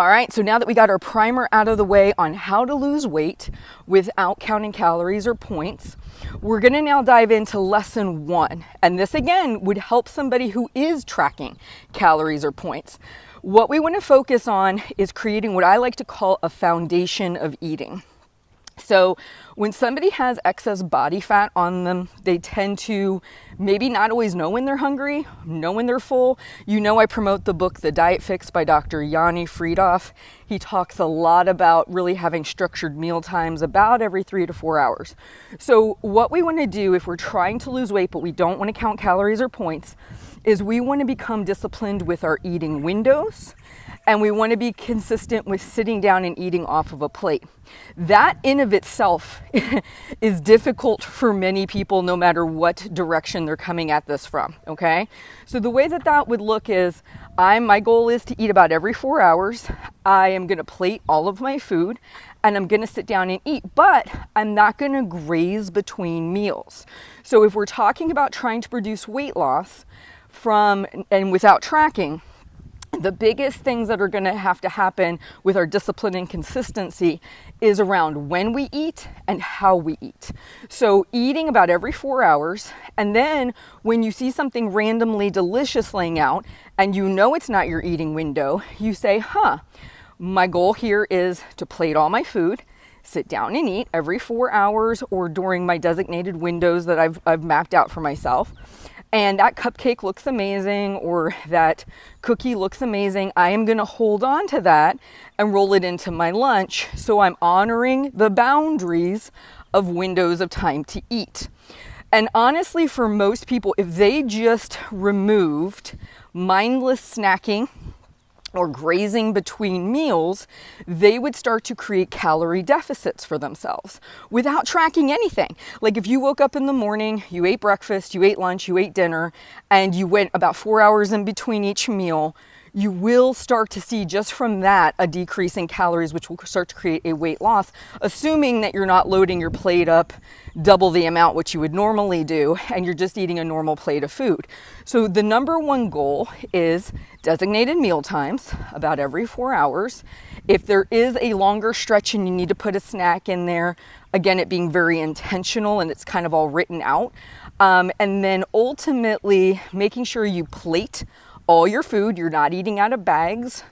All right, so now that we got our primer out of the way on how to lose weight without counting calories or points, we're gonna now dive into lesson 1. And this again would help somebody who is tracking calories or points. What we wanna focus on is creating what I like to call a foundation of eating. So when somebody has excess body fat on them, they tend to maybe not always know when they're hungry, know when they're full. You know, I promote the book, The Diet Fix by Dr. Yanni Friedhoff. He talks a lot about really having structured meal times about every 3 to 4 hours. So what we want to do if we're trying to lose weight, but we don't want to count calories or points, is we want to become disciplined with our eating windows. And we want to be consistent with sitting down and eating off of a plate. That in of itself is difficult for many people, no matter what direction they're coming at this from, okay? So the way that would look is, my goal is to eat about every 4 hours. I am gonna plate all of my food and I'm gonna sit down and eat, but I'm not gonna graze between meals. So if we're talking about trying to produce weight loss and without tracking, the biggest things that are going to have to happen with our discipline and consistency is around when we eat and how we eat. So eating about every 4 hours, and then when you see something randomly delicious laying out and you know it's not your eating window, you say, my goal here is to plate all my food, sit down and eat every 4 hours or during my designated windows that I've mapped out for myself. And that cupcake looks amazing, or that cookie looks amazing. I am gonna hold on to that and roll it into my lunch. So I'm honoring the boundaries of windows of time to eat. And honestly, for most people, if they just removed mindless snacking or grazing between meals, they would start to create calorie deficits for themselves without tracking anything. Like if you woke up in the morning, you ate breakfast, you ate lunch, you ate dinner, and you went about 4 hours in between each meal, you will start to see just from that a decrease in calories, which will start to create a weight loss, assuming that you're not loading your plate up double the amount what you would normally do, and you're just eating a normal plate of food. So the number one goal is designated meal times, about every 4 hours. If there is a longer stretch and you need to put a snack in there, again, it being very intentional and it's kind of all written out. And then ultimately making sure you plate all your food. You're not eating out of bags.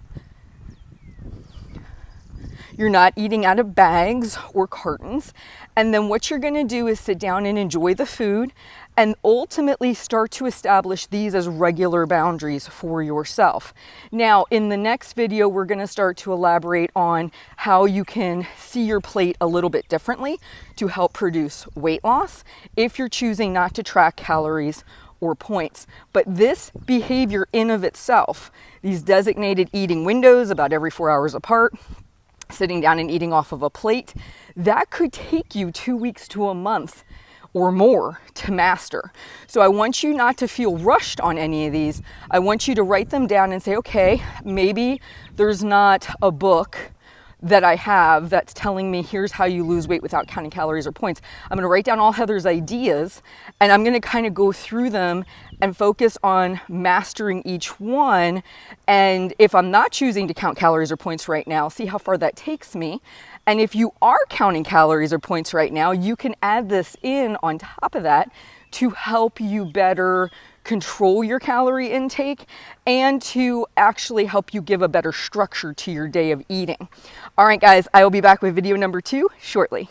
You're not eating out of bags or cartons. And then what you're going to do is sit down and enjoy the food and ultimately start to establish these as regular boundaries for yourself. Now, in the next video, we're going to start to elaborate on how you can see your plate a little bit differently to help produce weight loss if you're choosing not to track calories or points. But this behavior in of itself, these designated eating windows about every 4 hours apart, sitting down and eating off of a plate, that could take you 2 weeks to a month or more to master. So I want you not to feel rushed on any of these. I want you to write them down and say, okay, maybe there's not a book that I have that's telling me here's how you lose weight without counting calories or points. I'm going to write down all Heather's ideas and I'm going to kind of go through them and focus on mastering each one. And if I'm not choosing to count calories or points right now, see how far that takes me. And if you are counting calories or points right now, you can add this in on top of that to help you better control your calorie intake and to actually help you give a better structure to your day of eating. All right, guys, I will be back with video number 2 shortly.